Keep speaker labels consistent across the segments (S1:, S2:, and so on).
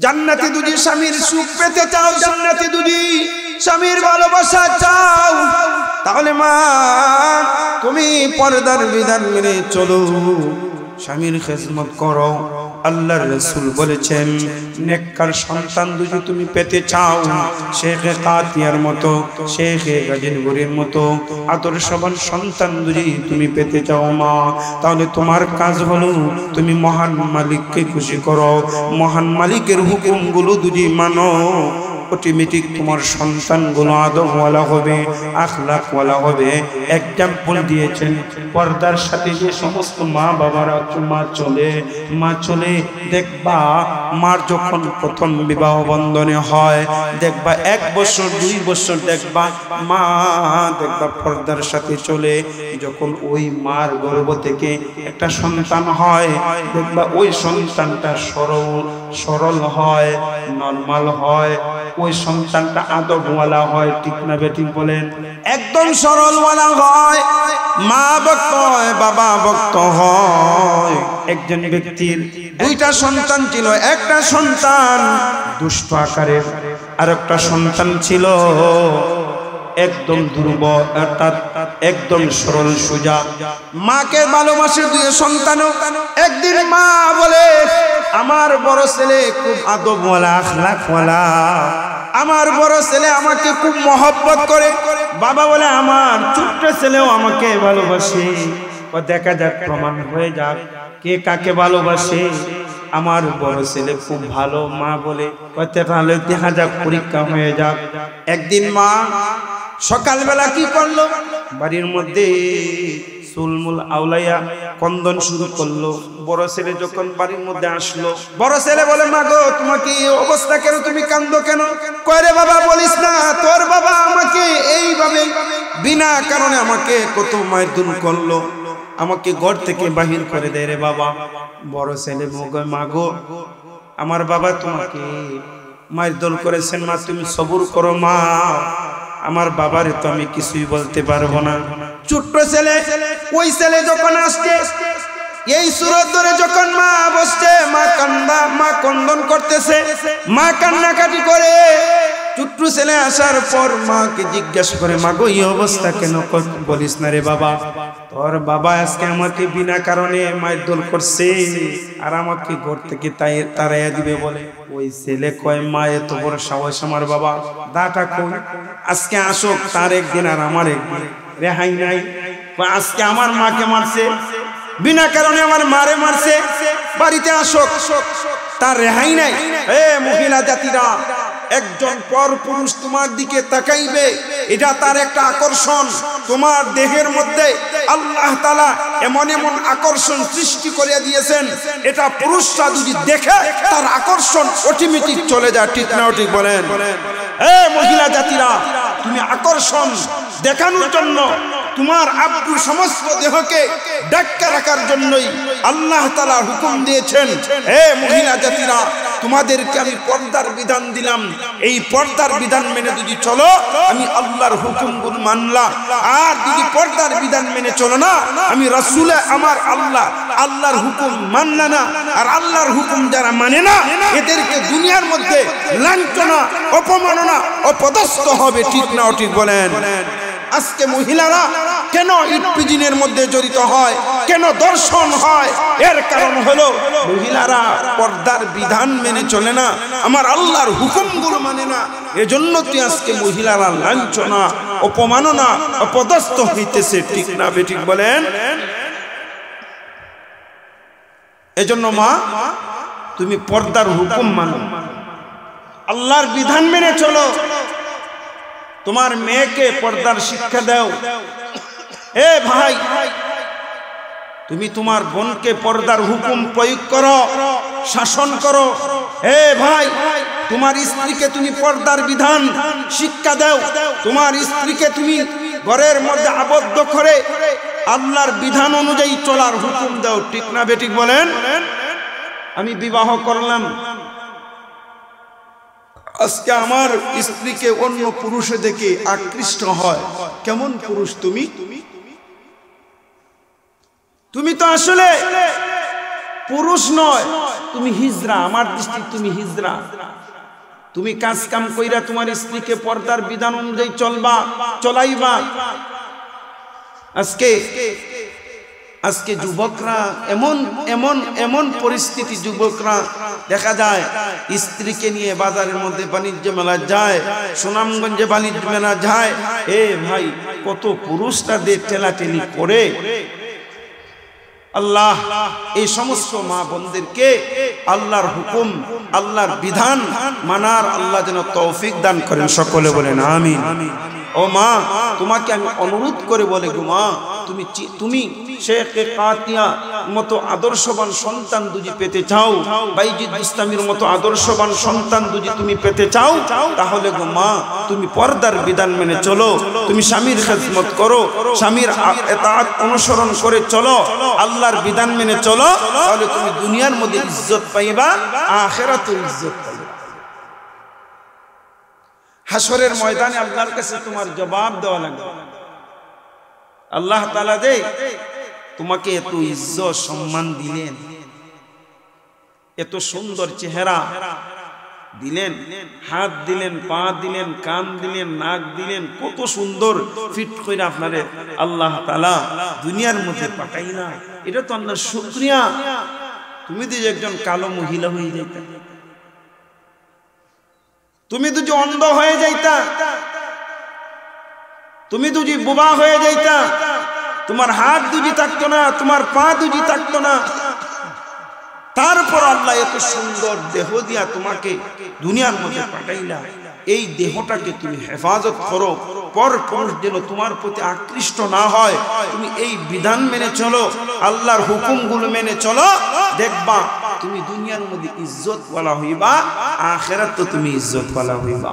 S1: জান্নাতি দুজি স্বামীর সুখ পেতে চাও, জান্নাতি দুজি স্বামীর ভালোবাসা চাও, তাহলে মা তুমি পর্দার বিধান মেনে চলো, স্বামীর খেদমত করো। আল্লাহর রাসূল বলেছেন নেককার সন্তান যদি তুমি পেতে চাও, শেখে কাতিয়ার মতো, শেখে গাজীনগরের মতো আদর্শবান সন্তান যদি তুমি পেতে চাও মা, তাহলে তোমার কাজ হলো তুমি মহান মালিককে খুশি করো, মহান মালিকের হুকুমগুলো যদি মানো, অটোমেটিক তোমার সন্তানগুলো আদবওয়ালা হবে, আখলাকওয়ালা হবে। এক্সাম্পল দিয়েছেন পর্দার সাথে যে সমস্ত মা বাবারা মা চলে দেখবা, মার যখন প্রথম বিবাহ বন্ধনে হয়, দেখবা 1 বছর 2 বছর দেখবা মা দেখবা পর্দার সাথে চলে। যখন ওই মার গর্ভ থেকে একটা সন্তান হয়, দেখবা ওই সন্তানটা সরল হয়, নরমাল হয়, ওই সন্তানটা আদবওয়ালা হয়। ঠিক না বেঠিক বলেন? একদম সরলওয়ালা হয়, মা ভক্ত হয়, বাবা ভক্ত হয়। একজন ব্যক্তির 2টা সন্তান ছিল, একটা সন্তান দুষ্ট আকারের, আর একটা সন্তান ছিল একদম দুর্বল, অর্থাৎ একদম সরল সোজা। মাকে ভালোবাসে 2 সন্তানও। একদিন মা বলে আমার বড় ছেলে খুব আদবওয়ালা, আখলাকওয়ালা, আমার বড় ছেলে আমাকে খুব মহব্বত করে। বাবা বলে আমার ছোট্ট ছেলেও আমাকে ভালোবাসে। দেখা যাক, প্রমাণ হয়ে যাক কে কাকে ভালোবাসে। আমার বড় ছেলে খুব ভালো। মা বলে তাহলে দেখা যাক, পরীক্ষা হয়ে যাক। একদিন মা সকালবেলা কি করলো, বাড়ির মধ্যে চুলমুল আউলাইয়া কন্দন শুরু করলো। বড় ছেলে যখন বাড়ির মধ্যে আসলো, বড় ছেলে বলে মা গো তোমাকে এই অবস্থা কেন, তুমি কান্দো কেন? কয় রে বাবা বলিস না, তোর বাবা আমাকে এইভাবে বিনা কারণে আমাকে কত মারধর করলো, আমাকে ঘর থেকে বাহির করে দেয় রে বাবা। বড় ছেলে মা গো আমার বাবা তোমাকে মারধর করেছেন, মা তুমি সবুর করো মা, আমার বাবারে তো আমি কিছুই বলতে পারবো না। ছোট্ট ছেলে, ওই ছেলে যখন আসছে এই সুরত ধরে, যখন মা বসছে, মা কন্দন করতেছে, মা কান্নাকাটি করে। ছোট্ট ছেলে আসার পর মাকে জিজ্ঞাসা করে মা গো এই অবস্থা কেন? বলিস না রে বাবা, তোর বাবা আজকে আমাকে বিনা কারণে মারধর করছে, আর আমাকে ঘর থেকে তাড়াইয়া দিবে বলে। ওই ছেলে কয় মা এত বড় সাহস আমার বাবা, দাটা কই, আজকে আসুক, তার একদিন আর আমার একদিন, রেহাই নাই। আজকে আমার মাকে মারছে, বিনা কারণে আমার মারে মারছে, বাড়িতে আসুক, তার রেহাই নাই। এ মহিলা জাতিরা, একজন পর পুরুষ তোমার দিকে তাকাইবে, এটা তার একটা আকর্ষণ। তোমার দেহের মধ্যে আল্লাহ তাআলা এমন এমন আকর্ষণ সৃষ্টি করে দিয়েছেন, এটা পুরুষরা যদি দেখে তার আকর্ষণ অটোমেটিক চলে যায়। ঠিক না ঠিক বলেন? এ মহিলা জাতিরা, তুমি আকর্ষণ দেখানোর জন্য তোমার আব্রু সমস্ত দেহকে ঢাকা রাখার জন্যই আল্লাহ তাআলা হুকুম দিয়েছেন। হে মহিলা জাতিরা, তোমাদেরকে আমি পর্দার বিধান দিলাম, এই পর্দার বিধান মেনে যদি চলো আমি আল্লাহর হুকুমগুলো মানলাম। আর যদি পর্দার বিধান মেনে চলো না, আমি রাসূল আমার আল্লাহর হুকুম মানলা না। আর আল্লাহর হুকুম যারা মানে না, এদেরকে দুনিয়ার মধ্যে লাঞ্ছনা, অপমাননা, অপদস্থ হবে। ঠিক না ঠিক বলেন? আজকে মহিলারা কেন ইটপিজিনের মধ্যে জড়িত হয়, কেন দর্শন হয়? এর কারণ হলো মহিলারা পর্দার বিধান মেনে চলে না, আমার আল্লাহর হুকুমগুলো মানে না। এজন্য তুই আজকে মহিলারা লাঞ্ছনা, অপমাননা, অপদস্থ হইতেছে। ঠিক না বেঠিক বলেন? এজন্য মা তুমি পর্দার হুকুম মানো, আল্লাহর বিধান মেনে চলো, তোমার মেয়েকে পর্দার শিক্ষা দাও। এ ভাই, তুমি তোমার বোনকে পর্দার হুকুম প্রয়োগ করো, শাসন করো। হে ভাই, তোমার স্ত্রীকে তুমি পর্দার বিধান শিক্ষা দাও, তোমার স্ত্রীকে তুমি ঘরের মধ্যে আবদ্ধ করে আল্লাহর বিধান অনুযায়ী চলার হুকুম দাও। ঠিক না বেঠিক বলেন? আমি বিবাহ করলাম, আজকে আমার স্ত্রীকে অন্য পুরুষে দেখে আকৃষ্ট হয়, কেমন পুরুষ তুমি? তুমি তো আসলে পুরুষ নয়, তুমি হিজরা, আমার দৃষ্টি তুমি হিজরা। তুমি কাজ কাম কইরা তোমার স্ত্রীকে পর্দার বিধান অনুযায়ী চলাইবা। আজকে যুবকরা এমন পরিস্থিতি, যুবকরা দেখা যায় স্ত্রীকে নিয়ে বাজারের মধ্যে বাণিজ্য মেলা যায়, সুনামগঞ্জে বাণিজ্য মেলা যায়। ভাই, কত পুরুষরা ঠেলাঠেলি করে। আল্লাহ এই সমস্ত মা বোনদেরকে আল্লাহর হুকুম, আল্লাহর বিধান মানার আল্লাহ যেন তৌফিক দান করেন। সকলে বলেন আমিন। ও মা, তোমাকে আমি অনুরোধ করে বলে গো মা, তুমি শেখে কাতিয়া মতো আদর্শবান সন্তান যদি পেতে চাও, বাইজিদ বুস্তামির মতো আদর্শবান সন্তান যদি তুমি পেতে চাও, তাহলে গো মা তুমি পর্দার বিধান মেনে চলো, তুমি স্বামীর খেদমত করো, স্বামীর ইতাআত অনুসরণ করে চলো, আল্লাহর বিধান মেনে চলো, তাহলে তুমি দুনিয়ার মধ্যে ইজ্জত পাইবা, আখিরাতে ইজ্জত পাইবা। হাসরের ময়দানে আল্লাহর কাছে তোমার জবাব দেওয়া লাগবে। আল্লাহ তাআলা যে তোমাকে এত ইজ্জত সম্মান দিলেন, এত সুন্দর চেহারা দিলেন, হাত দিলেন, পা দিলেন, কান দিলেন, নাক দিলেন, কত সুন্দর ফিট করে আপনারে আল্লাহ তাআলা দুনিয়ার মধ্যে পাঠাইলা। এটা তো আল্লাহর শুকরিয়া। তুমি যদি একজন কালো মহিলা হয়ে যাইতা, তুমি যদি অন্ধ হয়ে যাইতা, তুমি যদি বোবা হয়ে যাইতা, তোমার হাত দুজি থাকতো না, তোমার পা দুজি থাকতো না, তারপর আল্লাহ এত সুন্দর দেহ দিয়া তোমাকে দুনিয়ার মধ্যে পাঠাইলা। এই দেহটাকে তুমি হেফাজত করো, পর পুরুষ যেন তোমার প্রতি আকৃষ্ট না হয়। তুমি এই বিধান মেনে চলো, আল্লাহর হুকুমগুলো মেনে চলো, দেখবা তুমি দুনিয়ার মধ্যে ইজ্জত ওয়ালা হইবা, আখিরাত তো তুমি ইজ্জত ওয়ালা হইবা।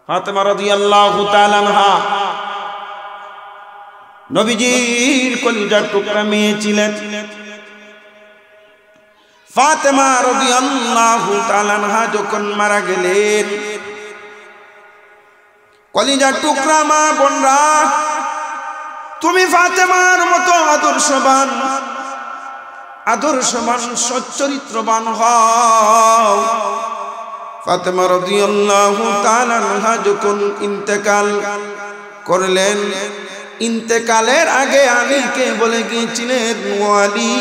S1: ফাতেমা রাদিয়াল্লাহু তাআলা আনহা নবীজির কলিজার টুকরা মেয়ে ছিলেন। ফাতেমা রাদিয়াল্লাহু তাআলা আনহা যখন মারা গেলেন, কলিজার টুকরা মা বোনরা, তুমি ফাতেমার মতো আদর্শবান সচ্চরিত্রবান হও। ফাতেমা রাদিয়াল্লাহু তাআলা আনহা যখন ইন্তেকাল করলেন, ইন্তেকালের আগে আলীকে বলে গিয়েছিলেন, ওয়ালি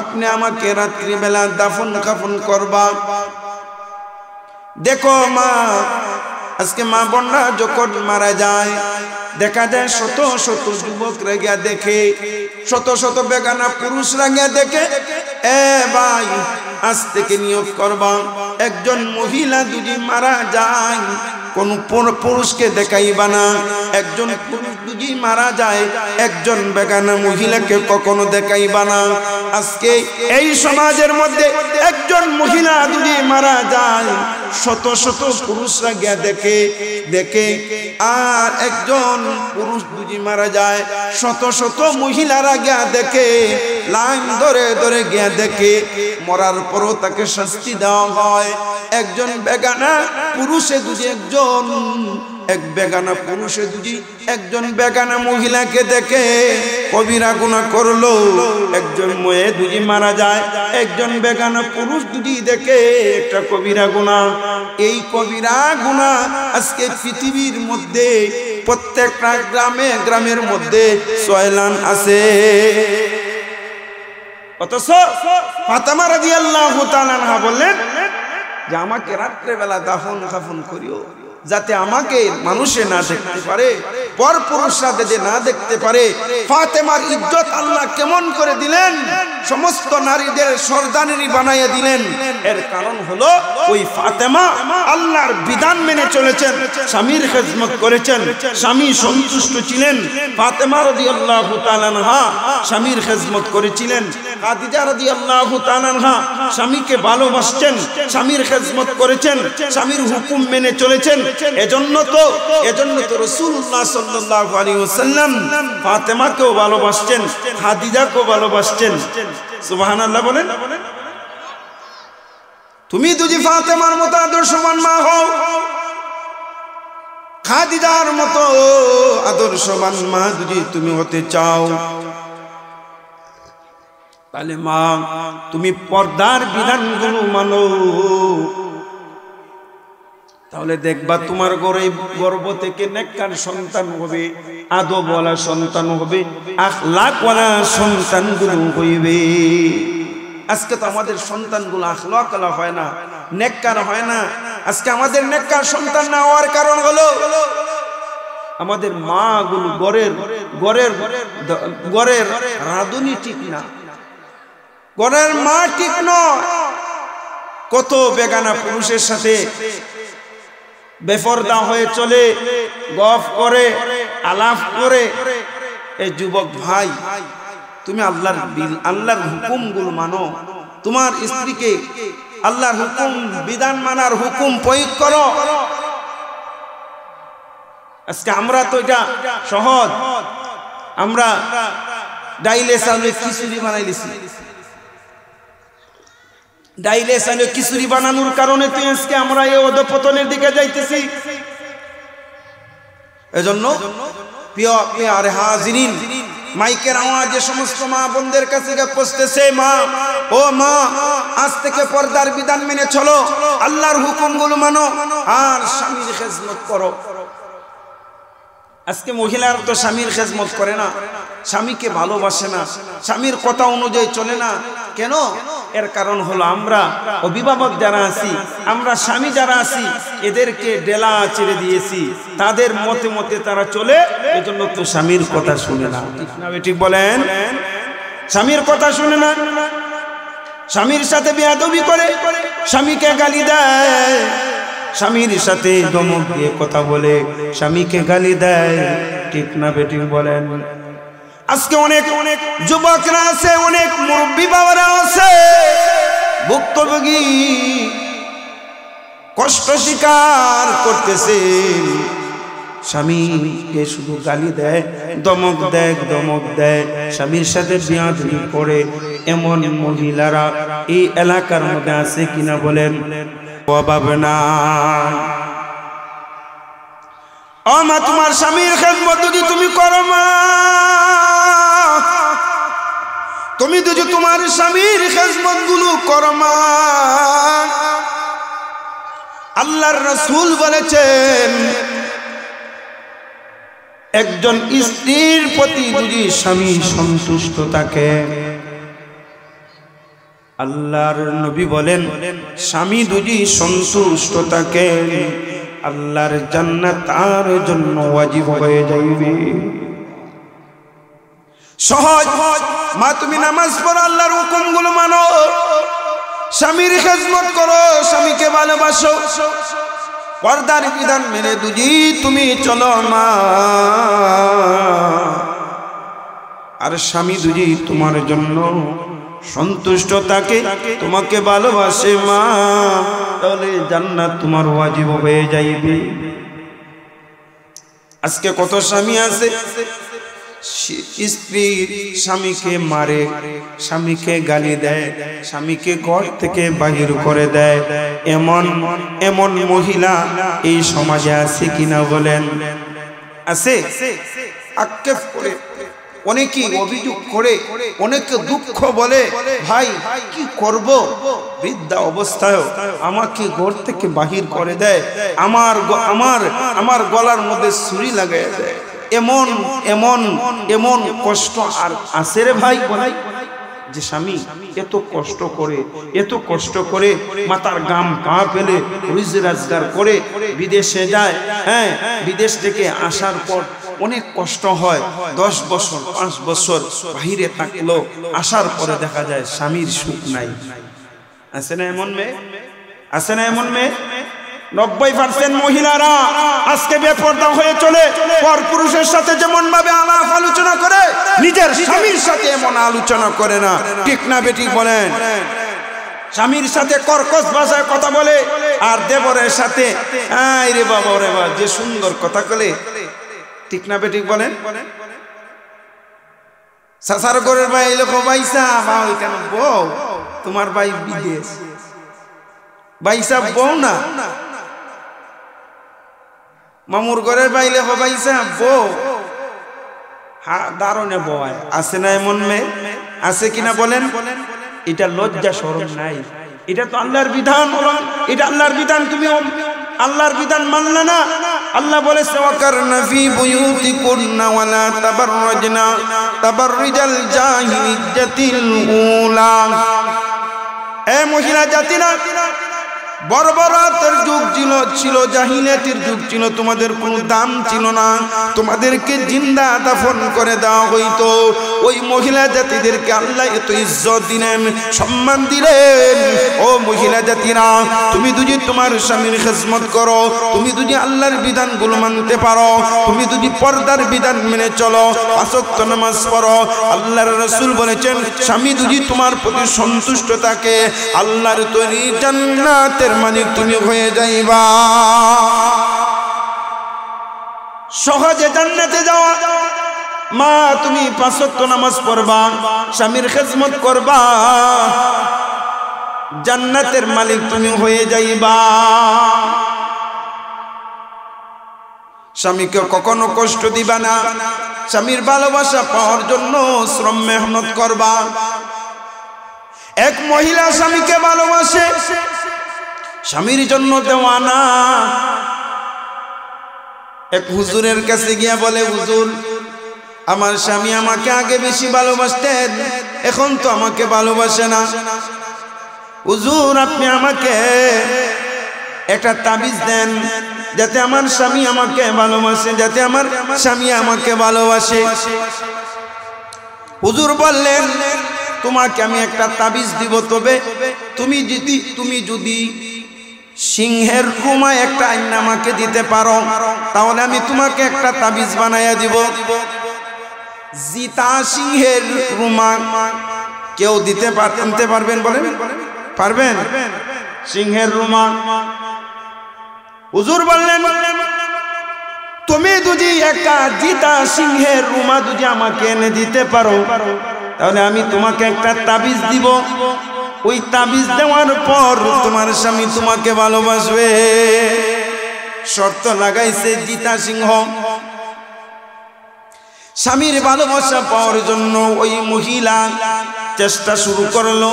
S1: আপনি আমাকে রাত্রিবেলা দাফন কাফন করবা। দেখো মা, আজকে মা বোনরা যখন মারা যায়, দেখা যায় শত শত যুবকরা গিয়া দেখে, শত শত বেগানা পুরুষরা গিয়া দেখে। ভাই, আজ থেকে নিয়ত করবা, একজন মহিলা যদি মারা যায় কোন পুরুষকে দেখাইবা না। একজন পুরুষ যদি মারা যায়, একজন বেগানা মহিলাকে কখনো দেখাইবা না। আজকে এই সমাজের মধ্যে একজন মহিলা যদি মারা যায়, শত শত পুরুষরা গিয়া দেখে, আর একজন পুরুষ যদি মারা যায়, শত শত মহিলারা গিয়া দেখে, লাইন ধরে ধরে গিয়া দেখে। মরার পরও তাকে শাস্তি দেওয়া হয়। একজন বেগানা পুরুষে যদি একজন বেগানা মহিলাকে দেখে কবিরা গুনাহ করলো। একজন মেয়ে যদি মারা যায়, একজন বেগানা পুরুষ যদি দেখে একটা কবিরা গুনাহ। এই কবিরা গুনাহ আজকে পৃথিবীর মধ্যে প্রত্যেকটা গ্রামের মধ্যে চয়লান আছে। অথচ ফাতেমা রাদিয়াল্লাহু তাআলা আনহা বললেন যে আমাকে রাত্রেবেলা দাফন কাফন করিও, যাতে আমাকে মানুষে না দেখতে পারে, পর পুরুষরা যে না দেখতে পারে। ফাতেমার ইজ্জত আল্লাহ কেমন করে দিলেন, সমস্ত নারীদের সর্দানেরই বানাইয়া দিলেন। এর কারণ হলো ওই ফাতেমা আল্লাহর বিধান মেনে চলেছেন, স্বামীর খেদমত করেছেন, স্বামী সন্তুষ্ট ছিলেন। ফাতেমা রাদিয়াল্লাহু তাআলা আনহা স্বামীর খেদমত করেছিলেন। খাদিজা রাদিয়াল্লাহু তাআলা আনহা স্বামীকে ভালোবাসছেন, স্বামীর খেদমত করেছেন, স্বামীর হুকুম মেনে চলেছেন। এজন্য তো রাসূলুল্লাহ সাল্লাল্লাহু আলাইহি ওয়াসাল্লাম ফাতেমাকেও ভালোবাসছেন, খাদিজাকেও ভালোবাসছেন। সুবহানাল্লাহ বলেন। তুমি যদি ফাতেমার মতো আদর্শবান মা হও, খাদিজার মতো আদর্শবান মা যদি তুমি হতে চাও, তাহলে মা তুমি পর্দার বিধানগুলো মানো, তাহলে দেখবা তোমার গর্ভ থেকে নেককার সন্তান হবে, আদবওয়ালা সন্তান হবে, আখলাকওয়ালা সন্তানগুলো হইবে। আজকে তো আমাদের সন্তানগুলো আখলাকওয়ালা হয় না, নেককার হয় না। আজকে আমাদের নেককার সন্তান না হওয়ার কারণ হলো আমাদের মা গুলো গড়ের রাঁধুনি ঠিক না, গড়ের মা ঠিক নয়। কত বেগানা পুরুষের সাথে বেপরদা হয়ে চলে, গফ করে, আলাপ করে। এই যুবক ভাই, তুমি আল্লাহর হুকুমগুলো মানো, তোমার স্ত্রীকে আল্লাহর হুকুম বিধান মানার হুকুম প্রয়োগ করো। আজকে আমরা তো এটা সহজ, আমরা ডাইলে চালে খিচুড়ি বানাইছি, ডাইলে চালে খিচুড়ি বানানোর কারণে তো আজকে আমরা এই অধঃপতনের দিকে যাইতেছি। এজন্য প্রিয় হাজিরিন, মাইকের আওয়াজ যে সমস্ত মা বোনদের কাছে পৌঁছতেছে, মা ও মা, আজ থেকে পর্দার বিধান মেনে চলো, আল্লাহর হুকুমগুলো মানো, আর স্বামীর খেদমত করো। আজকে মহিলারা তো স্বামীর খেদমত করে না, স্বামীকে ভালোবাসে না, স্বামীর কথা অনুযায়ী চলে না। কেন? এর কারণ হলো আমরা অভিভাবক যারা আছি, আমরা স্বামী যারা আছি, এদেরকে ডেলা ছেড়ে দিয়েছি, তাদের মতে মতে তারা চলে। এজন্য তো স্বামীর কথা শুনে না, ঠিক না? ঠিক বলেন, স্বামীর কথা শুনে না, স্বামীর সাথে বেয়াদবি করে, স্বামীকে গালি দেয়, স্বামীর সাথে ধমক দিয়ে কথা বলে, স্বামীকে গালি দেয়, ঠিক না বেঠিক বলেন? আজকে অনেক যুবকরা আছে, অনেক মুরব্বী বাবারা আছে, ভুক্তভোগী, কষ্ট স্বীকার করতেছে, স্বামীকে শুধু গালি দেয়, ধমক দেয়, স্বামীর সাথে বেয়াদবি করে। এমন মহিলারা এই এলাকার মধ্যে আছে কিনা বলেন? অভাব নাই। ও মা, তোমার স্বামীর খেদমত যদি তুমি করো, মা তুমি যদি তোমার স্বামীর খেদমত গুলো করো, মা, আল্লাহর রাসূল বলেছেন, একজন স্ত্রীর প্রতি যদি স্বামী সন্তুষ্ট থাকে, আল্লাহর নবী বলেন, স্বামী যদি সন্তুষ্ট থাকে, আল্লাহর জান্নাত তার জন্য ওয়াজিব হয়ে যাবে। সহজ। মা, তুমি নামাজ পড়ো, আল্লাহর হুকুমগুলো মানো, স্বামীর খেদমত করো, স্বামীকে ভালোবাসো, পর্দার বিধান মেনে দুজি তুমি চলো, মা। আর স্বামী দুজি তোমার জন্য সন্তুষ্ট থাকে, তোমাকে ভালোবাসে, মা, তাহলে জান্নাত তোমার ওয়াজিব হয়ে যাইবে। আজকে কত স্বামী আছে, স্ত্রী স্বামীকে মারে, স্বামীকে গালি দেয়, স্বামীকে ঘর থেকে বাহির করে দেয়। এমন মহিলা এই সমাজে আছে কিনা বলেন? আছে। আক্ষেপ করে, অনেকে অভিযোগ করে, অনেকে দুঃখ বলে, ভাই কি করব, বৃদ্ধা অবস্থায় আমাকে ঘর থেকে বাহির করে দেয়, আমার গলার মধ্যে ছুরি লাগায় দেয়। এমন কষ্ট আর আছে রে ভাই? যে স্বামী এত কষ্ট করে মাথার গাম পা ফেলে রুজি রোজগার করে বিদেশে যায়, হ্যাঁ, বিদেশ থেকে আসার পর অনেক কষ্ট হয়, 10 বছর 5 বছর বাহিরে থাকলো, আসার পরে দেখা যায় স্বামীর সুখ নাই। আছে না এমন মেয়ে? আছে না এমন মেয়ে? 90% মহিলারা আজকে বেপরদা হয়ে চলে, পর পুরুষের সাথে যেমন ভাবে আলাপ আলোচনা করে, নিজের স্বামীর সাথে এমন আলোচনা করে না, ঠিক না বেটি বলেন? স্বামীর সাথে কর্কশ ভাষায় কথা বলে, আর দেবরের সাথে আরে বাবা রে বাবা যে সুন্দর কথা বলে, ঠিক না বেটি বলেন? সাসার ঘরের ভাই এলো, বাইসা বা ওই কেন বউ, তোমার ভাই বিদেশ, বাইসা বউ না, মামুর ঘরের বাইলে হবাইছে বউ, দারুণে বয়। আছে না এমন মেয়ে? আছে কিনা বলেন? এটা লজ্জা শরম নাই, এটা তো আল্লাহর বিধান। এটা আল্লাহর বিধান, তুমি আল্লাহর বিধান মানলে না। আল্লাহ বলেছে ওয়াকারনা ফি বুয়ুতিকুন্না ওয়ালা তাবাররাজনা তাবাররুজাল জাহিলিয়াতিল উলা। এ মহিলা জাতিরা, বর্বরতার যুগ ছিল, জাহিলিয়াতের যুগ ছিল, তোমাদের কোনো দাম ছিল না, তোমাদেরকে জিন্দা দাফন করে দেওয়া হইতো। ওই মহিলা জাতিদেরকে আল্লাহ এত ইজ্জত দিলেন, সম্মান দিলেন। ও মহিলা জাতিরা, তুমি যদি তোমার স্বামীর খেদমত করো, তুমি যদি আল্লাহর বিধানগুলো মানতে পারো, তুমি যদি পর্দার বিধান মেনে চলো, পাঁচ ওয়াক্ত নামাজ পড়ো, আল্লাহর রাসূল বলেছেন স্বামী যদি তোমার প্রতি সন্তুষ্ট থাকে, আল্লাহর তৈরি জান্নাতের মালিক তুমি হয়ে যাইবা। সহজে জান্নাতে যাওয়া, মা তুমি পাঁচ ওয়াক্ত নামাজ পড়বা, স্বামীর খেদমত করবা, জান্নাতের মালিক তুমি হয়ে যাইবা। স্বামীকে কখনো কষ্ট দিবা না, স্বামীর ভালোবাসা পাওয়ার জন্য শ্রম মেহনত করবা। এক মহিলা স্বামীকে ভালোবাসে, স্বামীর জন্য দেওয়ানা। এক হুজুরের কাছে গিয়া বলে, হুজুর আমার স্বামী আমাকে আগে বেশি ভালোবাসতেন, এখন তো আমাকে ভালোবাসে না। হুজুর আপনি আমাকে একটা তাবিজ দেন, যাতে আমার স্বামী আমাকে ভালোবাসে, যাতে আমার স্বামী আমাকে ভালোবাসে। হুজুর বললেন তোমাকে আমি একটা তাবিজ দিব, তবে তুমি যদি সিংহের রুমা একটা আইনা আমাকে দিতে পারো, তাহলে আমি তোমাকে একটা তাবিজ বানাইয়া দিব। জিতা সিংহের রুমা কেউ দিতে পারবেন? বলেন পারবেন? সিংহের রুমা। হুজুর বললেন তুমি যদি একটা জিতা সিংহের রুমা যদি আমাকে এনে দিতে পারো, তাহলে আমি তোমাকে একটা তাবিজ দিব। ওই তাবিজ দেওয়ার পর তোমার স্বামী তোমাকে ভালোবাসবে। শর্ত লাগাইছে জিতা সিংহ। স্বামীর ভালোবাসা পাওয়ার জন্য ওই মহিলা চেষ্টা শুরু করলো।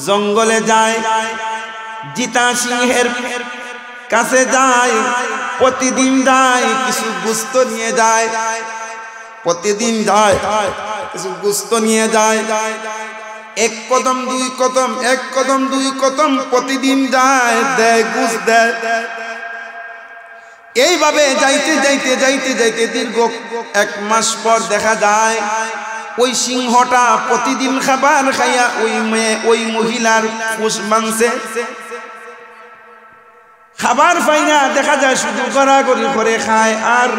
S1: জঙ্গলে যায়, জিতা সিংহের কাছে যায়, প্রতিদিন যায়, কিছু গোশত নিয়ে যায়, প্রতিদিন যায়, কিছু গোশত নিয়ে যায়। এক কদম দুই কদম, এক কদম দুই কদম প্রতিদিন যায়, দেয় গোশত দেয়। এইভাবে যাইতে যাইতে যাইতে যাইতে দীর্ঘ 1 মাস পর দেখা যায় ওই সিংহটা প্রতিদিন খাবার খাইয়া ওই মহিলার পোষ মানছে। খাবার পাই না, দেখা যায় শুধু গড়াগড়ি করে খায় আর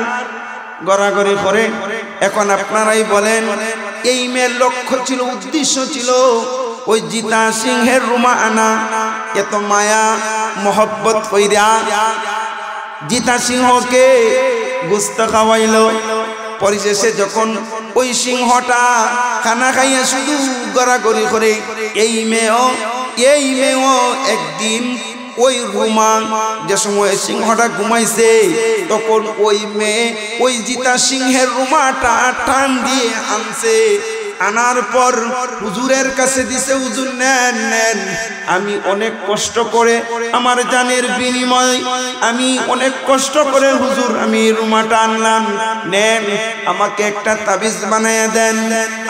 S1: গড়াগড়ি করে। এখন আপনারাই বলেন এই মেয়ের লক্ষ্য ছিল, উদ্দেশ্য ছিল ওই জিতা সিংহের রুমা আনা। এত মায়া মোহব্বত কইরা জিতা সিংহকে গোশত খাওয়াইলো। পরিশেষে যখন ওই সিংহটা খানা খাইয়া শুধু গড়াগড়ি করে, এই মেয়েও একদিন ওই রুমা যে সময় সিংহটা ঘুমাইছে, তখন ওই মেয়ে ওই জিতা সিংহের রুমাটা টান দিয়ে আনছে। আনার পর হুজুরের কাছে দিছে, হুজুর নেন নেন, আমি অনেক কষ্ট করে আমার জানের বিনিময় আমি অনেক কষ্ট করে হুজুর আমি রুমাটা আনলাম, নেন আমাকে একটা তাবিজ বানাইয়া দেন।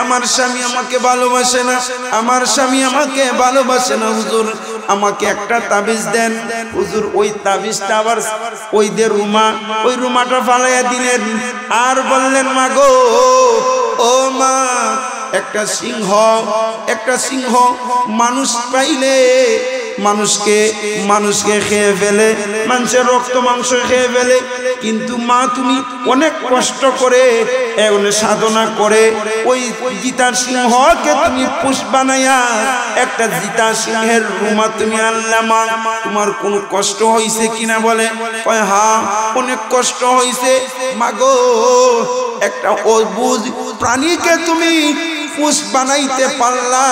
S1: আমার স্বামী আমাকে ভালোবাসে না, আমার স্বামী আমাকে ভালোবাসে না, হুজুর আমাকে একটা তাবিজ দেন। হুজুর ওই তাবিজটা আবার ওই রুমাটা ফালাইয়া দিলেন আর বললেন, মা গো, ও মা, একটা সিংহ মানুষ পাইলে মানুষকে খেয়ে ফেলে, মানুষের রক্ত মাংস খেয়ে ফেলে, কিন্তু মা তুমি অনেক কষ্ট করে সাধনা করে ওই জিতা সিংহকে তুমি পোষ বানাইয়া একটা জিতা সিংহের রুমা তুমি আনলা, মা তোমার কোনো কষ্ট হয়েছে কিনা? বলে হ্যাঁ অনেক কষ্ট হয়েছে মা গো। একটা অবুঝ প্রাণীকে তুমি পোষ বানাইতে পারলা,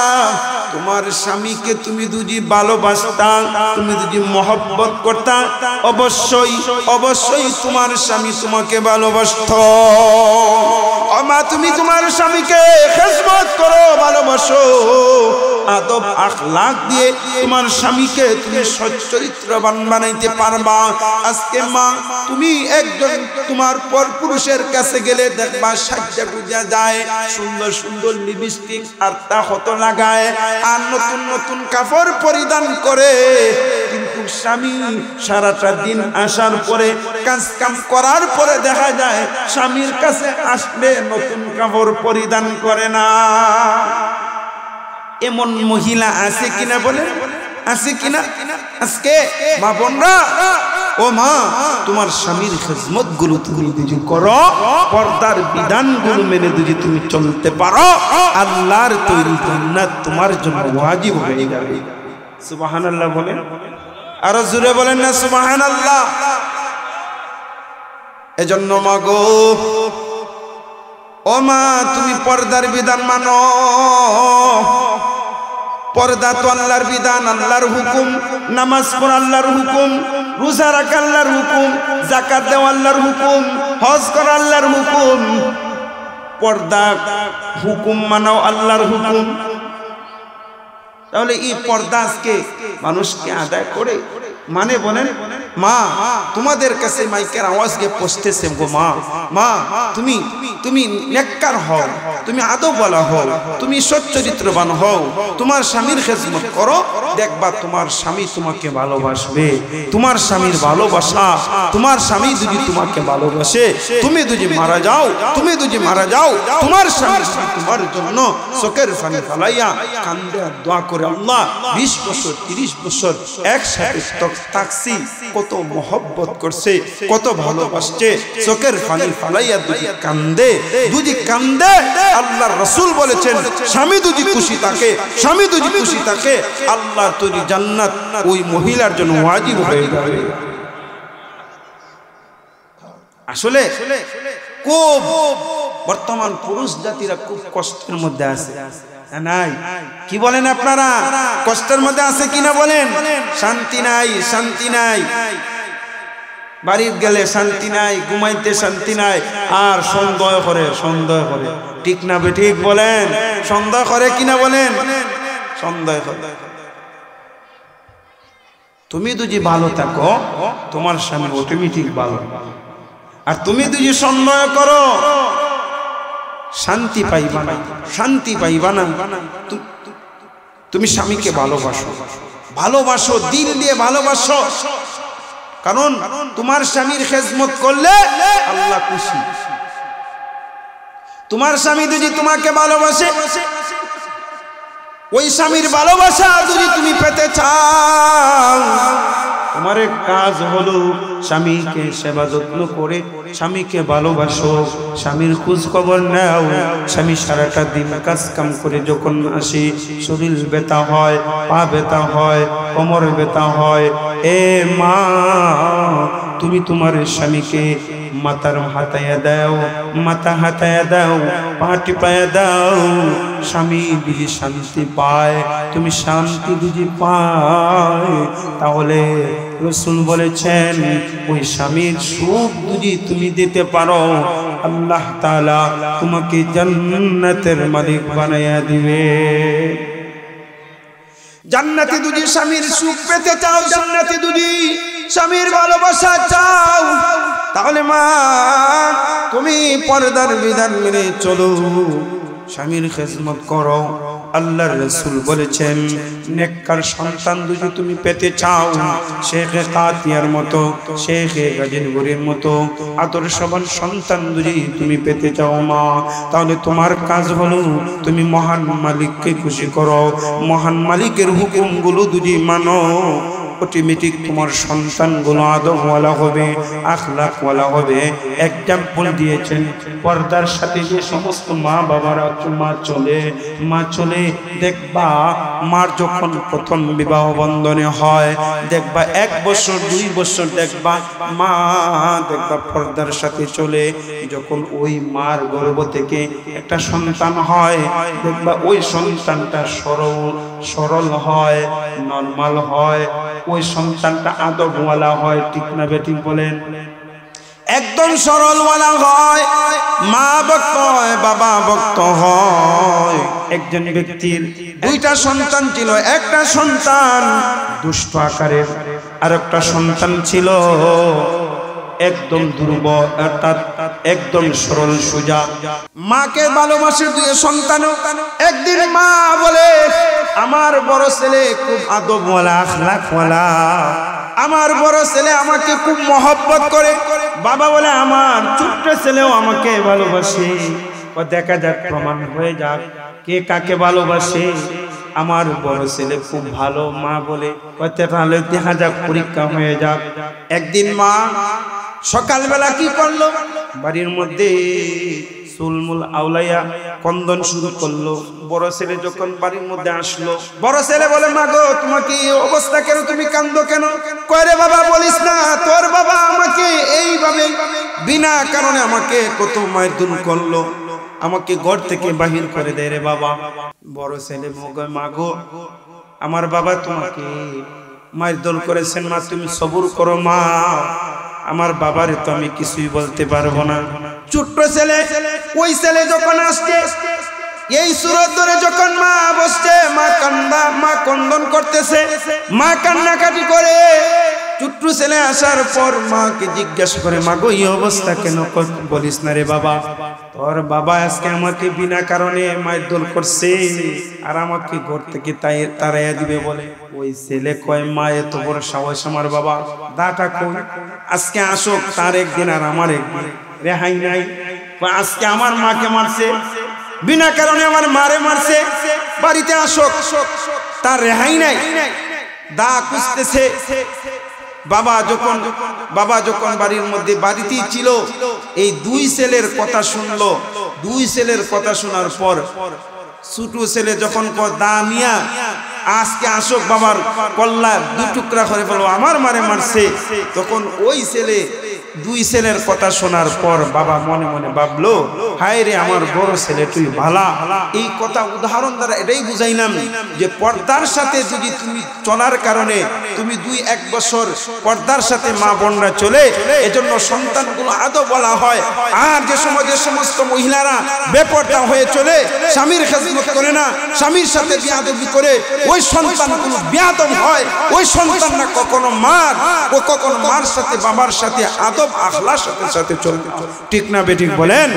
S1: তোমার স্বামীকে তুমি যদি ভালোবাসতা, তুমি যদি মহব্বত করতা, অবশ্যই তোমার স্বামী তোমাকে ভালোবাসত। ও মা তুমি তোমার স্বামীকে খেদমত করো, ভালোবাসো, আদব আখলাক দিয়ে তোমার স্বামীকে তুমি সচ্চরিত্রবান বানাইতে পারবা। আজকে মা তুমি একজন তোমার পরপুরুষের কাছে গেলে দেখবা সাজ্জা গুজা যায়, সুন্দর সুন্দর লিপস্টিক আর তাহত লাগায়, আর নতুন নতুন কাপড় পরিধান করে, কিন্তু স্বামী সারাটা দিন আসার পরে কাজ কাম করার পরে দেখা যায় স্বামীর কাছে আসলে নতুন কাপড় পরিধান করে না। এমন মহিলা আছে কিনা বলে, আছে কিনা? আজকে মা বোনরা, ও মা তোমার স্বামীর খেদমত গুলো তুমি যদি করো, পর্দার বিধান গুলো মেনে যদি তুমি চলতে পারো, আল্লাহর তৈরি জান্নাত তোমার জন্য ওয়াজিব হয়ে যাবে। সুবহানাল্লাহ বলেন, আরো জোরে বলেন না সুবহানাল্লাহ। এজন্য মা গো, ও মা তুমি পর্দার বিধান মানো। পর্দা তো আল্লাহর বিধান, আল্লাহর হুকুম, নামাজ পড়া আল্লাহর হুকুম, রোজা রাখা আল্লাহর হুকুম, যাকাত দেওয়া আল্লাহর হুকুম, হজ করা আল্লাহর হুকুম। পর্দা হুকুম মানাও আল্লাহর হুকুম। তাহলে এই পর্দা আজকে মানুষকে আদায় করে মানে বলেন? মা তোমাদের কাছে মাইকের আওয়াজ গিয়ে পৌঁছতেছে গো মা, মা তুমি তুমি নেককার হও, তুমি আদবওয়ালা হও, তুমি সচ্চরিত্রবান হও, তোমার স্বামীর খেদমত করো, দেখবা তোমার স্বামী তোমাকে ভালোবাসবে। তোমার স্বামীর ভালোবাসা, তোমার স্বামী যদি তোমাকে ভালোবাসে, তুমি যদি মারা যাও, তুমি যদি মারা যাও, তোমার স্বামী তোমার জন্য চোখের পানি ফেলাইয়া কান্দে আর দোয়া করে, আল্লাহ 20 বছর 30 বছর একসাথে থাকছি, কত মহব্বত করছে, কত ভালোবাসছে, চোখের পানি ফেলাইয়া যদি কান্দে, যদি কান্দে, আল্লাহর রাসূল বলেছেন স্বামী যদি খুশি থাকে, স্বামী যদি খুশি থাকে, আল্লাহর তৈরি জান্নাত ওই মহিলার জন্য ওয়াজিব হয়ে যাবে। আসলে খুব বর্তমান পুরুষ জাতিরা খুব কষ্টের মধ্যে আছে, নাই? কি বলেন আপনারা? কষ্টের মধ্যে আছে কিনা বলেন? শান্তি নাই, শান্তি নাই, বাড়িতে গেলে শান্তি নাই, ঘুমাইতে শান্তি নাই, আর সন্দেহ করে, সন্দেহ করে, ঠিক না বেঠিক বলেন? সন্দেহ করে কিনা বলেন? সন্দেহ করে। তুমি যদি ভালো থাকো, তোমার স্বামী অটোমেটিক ভালো, আর তুমি যদি সন্দেহ করো, শান্তি পাইবা না, শান্তি পাইবা না। তুমি স্বামীকে ভালোবাসো, ভালোবাসো, দিল দিয়ে ভালোবাসো, কারণ তোমার স্বামীর খেদমত করলে আল্লাহ খুশি। তোমার স্বামী যদি তোমাকে ভালোবাসে, ওই স্বামীর ভালোবাসা যদি তুমি পেতে চাও, তোমার কাজ হলো স্বামীকে সেবা যত্ন করে স্বামীকে ভালোবাসো, স্বামীর খোঁজ খবর নাও। স্বামী সারাটা দিন কাজ কাম করে যখন আসে, শরীর ব্যথা হয়, পা ব্যথা হয়, কোমর ব্যথা হয়, এ মা তুমি তোমার স্বামীকে মাথার হাতায়া দাও, মাথা হাতায়া দাও, পা টিপায়া দাও। স্বামী যদি শান্তি পায়, তুমি শান্তি যদি পায়, তাহলে রাসূল বলেছেন ওই স্বামীর সুখ যদি তুমি দিতে পারো, আল্লাহ তাআলা তোমাকে জান্নাতের মালিক বানায়া দিবে। জান্নাতে যদি স্বামীর সুখ পেতে চাও, জান্নাতে যদি স্বামীর ভালোবাসা চাও, তাহলে মা তুমি পর্দার বিধান মেনে চলো, স্বামীর খেদমত করো। আল্লাহর রাসূল বলেছেন নেককার সন্তান যদি তুমি পেতে চাও, শেখে কাতিয়ার মতো, শেখে গাজীনগরের মতো আদর্শবান সন্তান যদি তুমি পেতে চাও মা, তাহলে তোমার কাজ হলো তুমি মহান মালিককে খুশি করো, মহান মালিকের হুকুমগুলো যদি মানো, অটোমেটিক তোমার সন্তানগুলো আদবওয়ালা হবে, আখলাকওয়ালা হবে। এক্সাম্পল দিয়েছেন পর্দার সাথে যে সমস্ত মা বাবারা মা চলে দেখবা, মার যখন প্রথম বিবাহ বন্ধনে হয়, দেখবা 1 বছর 2 বছর দেখবা মা দেখবা পর্দার সাথে চলে। যখন ওই মার গর্ভ থেকে একটা সন্তান হয়, দেখবা ওই সন্তানটা সরল হয়, নরমাল হয়, ওই সন্তানটা আদবওয়ালা হয়, ঠিক না বেঠিক বলেন? একদম সরলওয়ালা হয়, মা ভক্ত হয়, বাবা ভক্ত হয়। একজন ব্যক্তির দুইটা সন্তান ছিল, একটা সন্তান দুষ্ট আকারের, আর একটা সন্তান ছিল একদম দুর্বল, অর্থাৎ একদম সরল সোজা। মাকে ভালোবাসে দুই সন্তান। একদিন মা বলে, আমার বড় ছেলে খুব আদবওয়ালা, আখলাকওয়ালা, আমার বড় ছেলে আমাকে খুব মহব্বত করে। বাবা বলে, আমার ছোট্ট ছেলেও আমাকে ভালোবাসে। দেখা যাক, প্রমাণ হয়ে যাক কে কাকে ভালোবাসে। আমার বড় ছেলে খুব ভালো। মা বলে, তাহলে দেখা যাক, পরীক্ষা হয়ে যাক। একদিন মা সকালবেলা কি করলো, বাড়ির মধ্যে চুলমুল আউলাইয়া কন্দন শুরু করলো। বড় ছেলে যখন বাড়ির মধ্যে আসলো, বড় ছেলে বলে, মা গো, তোমাকে এই অবস্থা কেন, তুমি কান্দো কেন? কয় রে বাবা, বলিস না, তোর বাবা আমাকে এইভাবে বিনা কারণে আমাকে কত মারধর করলো, আমাকে ঘর থেকে বাহির করে দেয় রে বাবা। বড় ছেলে মা গো, আমার বাবা তোমাকে মারধর করেছেন, মা তুমি সবুর করো মা, আমার বাবারে তো আমি কিছুই বলতে পারবো না। ছোট্ট ছেলে, ওই ছেলে যখন আসছে, এই সুরত ধরে যখন মা বসছে, মা কান্দা, মা কন্দন করতেছে, মা কান্নাকাটি করে। ছোট্ট ছেলে আসার পর মাকে জিজ্ঞাসা করে, মা গো, এই অবস্থা কেন? বলিস না রে বাবা, তোর বাবা আজকে আমাকে বিনা কারণে মারধর করছে, আর আমাকে ঘর থেকে তাড়াইয়া দিবে বলে। ওই ছেলে কয়, মা এত বড় সাহস আমার বাবা, দাটা কই, আজকে আসুক, তার একদিন আর আমার একদিন, রেহাই নাই। আজকে আমার মাকে মারছে, বিনা কারণে আমার মারে মারছে, বাড়িতে আসুক, তার রেহাই নাই। দা খুঁজতেছে। বাবা যখন বাড়ির মধ্যে বাড়িতেই ছিল, এই দুই ছেলের কথা শুনলো। দুই ছেলের কথা শোনার পর ছোট ছেলে যখন দা নিয়া আজকে আসুক, বাবার কল্লা দু টুকরা করে বলো, আমার মারে মারছে, তখন ওই ছেলে দুই ছেলের কথা শোনার পর বাবা মনে মনে ভাবলো, হায় রে আমার বড় ছেলে তুই ভালা। এই কথা উদাহরণ দ্বারা এটাই বুঝাইলাম যে পর্দার সাথে যদি তুমি চলার কারণে তুমি 2-1 বছর পর্দার সাথে মা বোনরা চলে, এজন্য সন্তানগুলো আদব বলা হয়। আর যে সমস্ত মহিলারা বেপর্দা হয়ে চলে, স্বামীর খেদমত করে না, স্বামীর সাথে বিয়াদবি করে, ওই সন্তানগুলো বিয়াদব হয়। ওই সন্তানরা কখনো মার সাথে বাবার সাথে আদব আখলার সাথে চলতে, ঠিক না বেঠিক বলেন?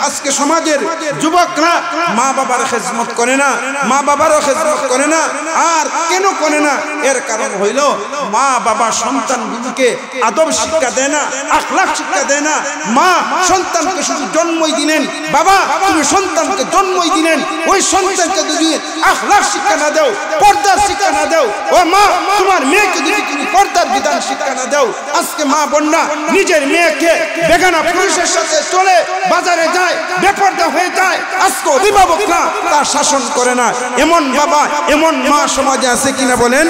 S1: আজকে সমাজের যুবকরা মা বাবার খেদমত করে না, মা বাবারও খেদমত করে না। আর কেন করে না? এর কারণ হইল মা বাবা সন্তানগুলোকে আদব শিক্ষা দেয় না, আখলাক শিক্ষা দেয় না। মা সন্তানকে শুধু জন্মই দিলেন, বাবা তুমি সন্তানকে জন্মই দিলেন, ওই সন্তানকে যদি আখলাক শিক্ষা না দাও, পর্দার শিক্ষা না দাও, ও মা তোমার মেয়েকে যদি তুমি পর্দার বিধান শিক্ষা না দাও, আজকে মা বোনরা নিজের মেয়েকে বেগানা পুরুষের সাথে চলে বাজারে যায়, বেপর্দা হয়ে যায়। আজকে অভিভাবকরা তার শাসন করে না। এমন বাবা, এমন মা সমাজে আছে কিনা বলেন,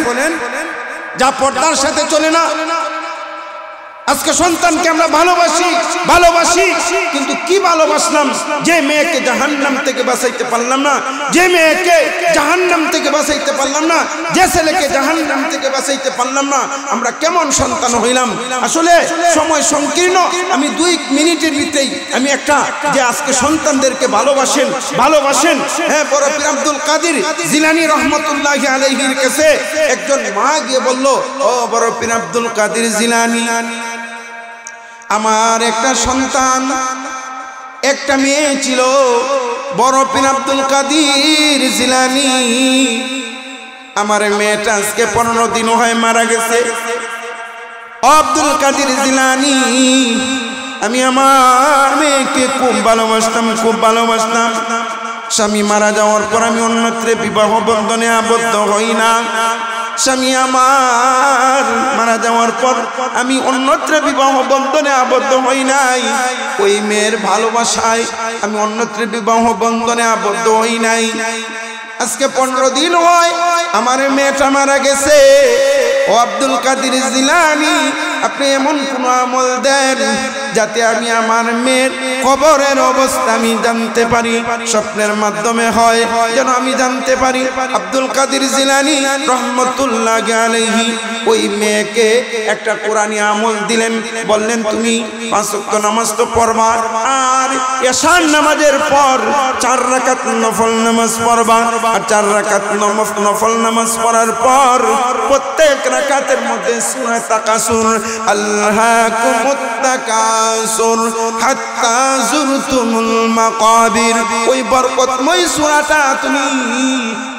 S1: যা পর্দার সাথে চলে না। আজকে সন্তানকে আমরা ভালোবাসি, কিন্তু কি ভালোবাসলাম? যে মেয়েকে জাহান্নাম থেকে বাঁচাইতে পারলাম না, যে মেয়েকে জাহান্নাম থেকে বাঁচাইতে পারলাম না, যে ছেলেকে জাহান্নাম থেকে বাঁচাইতে পারলাম না, আমরা কেমন সন্তান হইলাম? আসলে সময় সংকীর্ণ, আমি 2 মিনিটের ভিতরেই আমি একটা, যে আজকে সন্তানদেরকে ভালোবাসেন। হ্যাঁ, বড় পীর আব্দুল কাদের জিলানী রহমতুল্লাহি আলাইহির কাছে একজন মা গিয়ে বলল, ও বড় পীর আব্দুল কাদের জিলানী, আমার একটা সন্তান, একটা মেয়ে ছিল। বড় পীর আব্দুল কাদের জিলানী, আমার মেয়েটা আজকে 15 দিন হয় মারা গেছে। আব্দুল কাদের জিলানী, আমি আমার মেয়েকে খুব ভালোবাসতাম। স্বামী মারা যাওয়ার পর আমি অন্যত্রে বিবাহ বন্ধনে আবদ্ধ হই না। স্বামী আমার মারা যাওয়ার পর আমি অন্যত্র বিবাহ বন্ধনে আবদ্ধ হই নাই। ওই মেয়ের ভালোবাসায় আমি অন্যত্র বিবাহ বন্ধনে আবদ্ধ হই নাই। আজকে 15 দিন হয় আমার মেয়েটা মারা গেছে। ও আব্দুল কাদের জিলানী, আপনি এমন কোন আমল দেন যাতে আমি আমার মেয়ের কবরের অবস্থা আমি জানতে পারি, স্বপ্নের মাধ্যমে হয় যেন আমি জানতে পারি। আব্দুল কাদের জিলানী রহমতুল্লাহ আলাইহি ওই মেয়েকে একটা কোরআনী আমল দিলেন, বললেন তুমি 5 ওয়াক্ত নামাজ তো পড়বা, আর এশার নামাজের পর 4 রাকাত নফল নামাজ পড়বা, আর 4 রাকাত নফল নামাজ পড়ার পর প্রত্যেক রাকাতের মধ্যে সূরা তাকাসুর, আল্লাহকুমুত তাকাসুর হাত্তা যুরতুমুল মাকাবির, ওই বরকতময় সূরাটা তুমি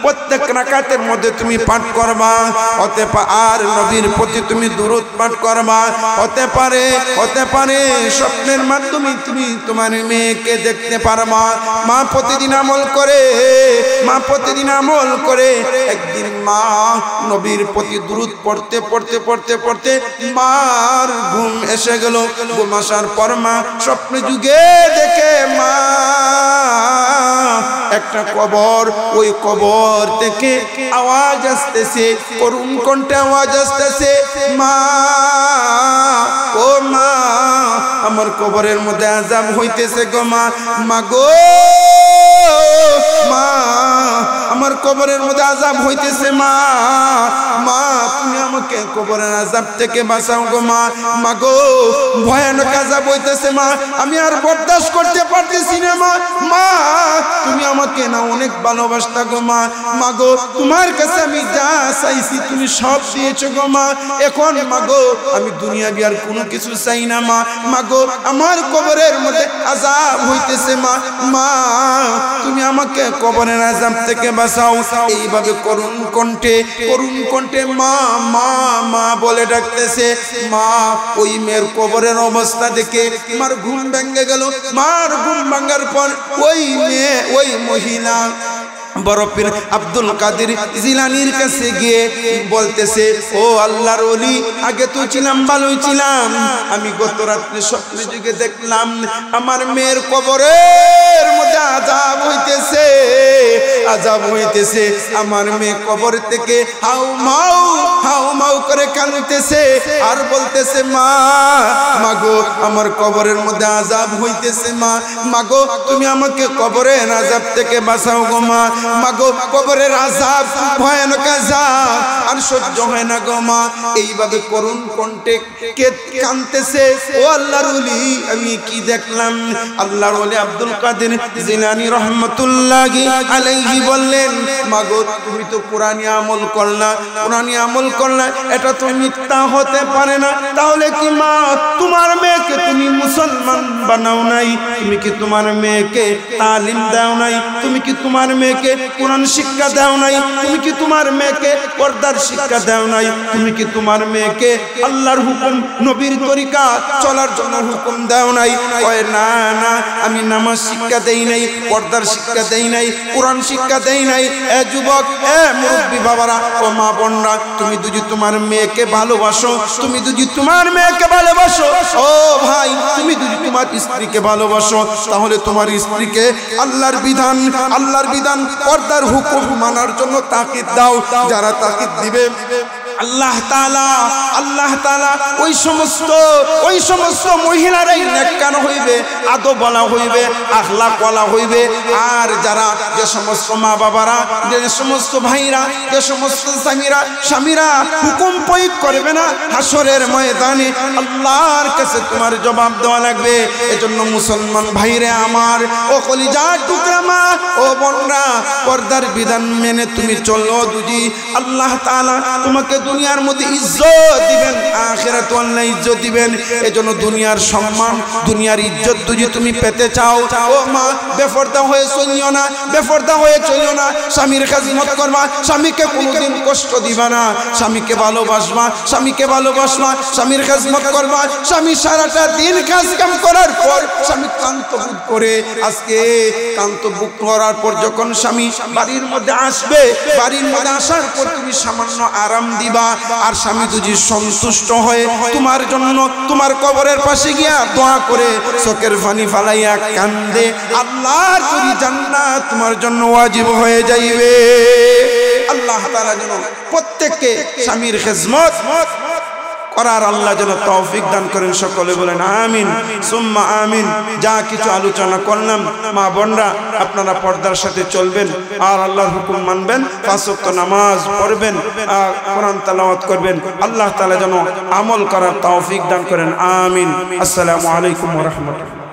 S1: প্রত্যেক রাকাতের মধ্যে তুমি পাঠ করবা। আর নবীর প্রতি তুমি দুরূদ পাঠ করবা। হতে পারে স্বপ্নের মাধ্যমে তুমি তোমার মেয়েকে দেখতে পারবা। মা প্রতিদিন আমল করে একদিন মা নবীর প্রতি দুরূদ পড়তে মার ঘুম এসে গেল। ঘুম আসার পর মা স্বপ্ন যুগে দেখে মা একটা কবর, ওই কবর থেকে আওয়াজ আসতেছে, করুণ কণ্ঠে আওয়াজ আসতেছে, মা ও মা আমার কবরের মধ্যে আযাব হইতেছে গো মা, মা গো মা আমার কবরের মধ্যে আযাব হইতেছে, মা মা তুমি আমাকে কবরের আযাব থেকে বাঁচাও গো মা, মা গো ভয়ানক আযাব হইতেছে মা, আমি আর বরদাস্ত করতে পারতেছি না মা, মা তুমি আমাকে না অনেক ভালোবাসতা গো মা, মা গো তোমার কাছে আমি যা চাইছি তুমি সব দিয়েছো গো মা, এখন মা গো আমি দুনিয়াবি আর কোনো কিছু চাই না মা, মা গো আমার কবরের মধ্যে আযাব হইতেছে মা, মা তুমি আমাকে কবরের আযাব থেকে বাঁচাও। এইভাবে করুণ কণ্ঠে মা মা মা বলে ডাকতেছে। মা ওই মেয়ের কবরের অবস্থা দেখে মার ঘুম ভেঙে গেল। মার ঘুম ভাঙার পর ওই মেয়ে ওই মহিলা বরফের আব্দুল কাদের জিলানীর কাছে গিয়ে বলতেছে, ও আল্লাহর ওলি, আগে তো ছিলাম ভালোই ছিলাম, আমি গত রাত্রে স্বপ্নে যুগে দেখলাম আমার মেয়ের কবরের মধ্যে আযাব হইতেছে, আমার মেয়ে কবর থেকে হাউ মাউ করে কাঁদতেছে আর বলতেছে, মা গো আমার কবরের মধ্যে আযাব হইতেছে, মা গো তুমি আমাকে কবরের আযাব থেকে বাঁচাও গো মা, মাগো কবরের আযাব ভয়ানক আযাব আর সহ্য হয় না গো মা। এইভাবে করুণ কণ্ঠে কাঁদতেছে। ও আল্লাহর ওলি, আমি কি দেখলাম? আল্লাহর ওলি আব্দুল কাদের জিলানী রাহমাতুল্লাহি আলাইহি বললেন, মাগো তুমি তো কোরআনী আমল করলা, এটা তো মিথ্যা হতে পারে না। তাহলে কি মা তোমার মেয়েকে তুমি মুসলমান বানাও নাই? তুমি কি তোমার মেয়েকে তালিম দাও নাই? তুমি কি তোমার মেয়েকে কোরআন শিক্ষা দাও নাই? তুমি কি তোমার মেয়েকে পর্দার শিক্ষা দাও নাই? তুমি কি তোমার মেয়েকে আল্লাহর হুকুম নবীর তরিকা চলার জন্য হুকুম দাও নাই? কয় না আমি নামাজ শিক্ষা দেই নাই, পর্দার শিক্ষা দেই নাই, কোরআন শিক্ষা দেই নাই। এ যুবক, এ মুরব্বী বাবারা, ও মা বোনরা, তুমি যদি তোমার মেয়েকে ভালোবাসো, ও ভাই তুমি যদি তোমার স্ত্রীকে ভালোবাসো, তাহলে তোমার স্ত্রীকে আল্লাহর বিধান পর্দার হুকুম মানার জন্য তাকিদ দাও। যারা তাকিদ দিবে আল্লাহ তাআলা ওই সমস্ত মহিলারাই নেককার হইবে, আদব বলা হইবে, আখলাক বলা হইবে। আর যারা যে সমস্ত মা বাবারা, যে সমস্ত ভাইরা, যে সমস্ত স্বামীরা হুকুম প্রয়োগ করবে না, হাসরের ময়দানে আল্লাহর কাছে তোমার জবাব দেওয়া লাগবে। এজন্য মুসলমান ভাইরে আমার, ও কলিজার টুকরা মা, ও বোনরা, পর্দার বিধান মেনে তুমি চলো। দুজি আল্লাহ তাআলা তোমাকে দুনিয়ার মধ্যে ইজ্জত দিবেন, আখিরাতে আল্লাহ ইজ্জত দিবেন। এজন্য দুনিয়ার সম্মান, দুনিয়ার ইজ্জত যদি তুমি পেতে চাও, ও মা বেপরদা হয়ে চলিও না, স্বামীর খিদমত করবা, স্বামীকে কোনোদিন কষ্ট দিবা না, স্বামীকে ভালোবাসবা, স্বামীর খিদমত করবা। স্বামী সারাটা দিন কাজ কাম করার পর স্বামী ক্লান্ত বোধ করে, আজকে ক্লান্ত বোধ করার পর যখন স্বামী বাড়ির মধ্যে আসবে, বাড়ির মধ্যে আসার পর তুমি সামান্য আরাম দিবা। আর স্বামী যদি সন্তুষ্ট হয়ে তোমার জন্য তোমার কবরের পাশে গিয়া দোয়া করে চোখের পানি ফালাইয়া কান্দে, আল্লাহর যদি জান্নাত তোমার জন্য ওয়াজিব হয়ে যাইবে। আল্লাহ তাআলা যেন প্রত্যেককে স্বামীর খিদমত করার আল্লাহ যেন তৌফিক দান করেন। সকলে বলেন আমিন সুম্মা আমিন। যা কিছু আলোচনা করলাম মা বোনরা আপনারা পর্দার সাথে চলবেন আর আল্লাহর হুকুম মানবেন, 5 ওয়াক্ত নামাজ পড়বেন, কোরআন তেলাওয়াত করবেন। আল্লাহ তাআলা যেন আমল করার তৌফিক দান করেন। আমিন। আসসালামু আলাইকুম ওয়া রাহমাতুল্লাহ।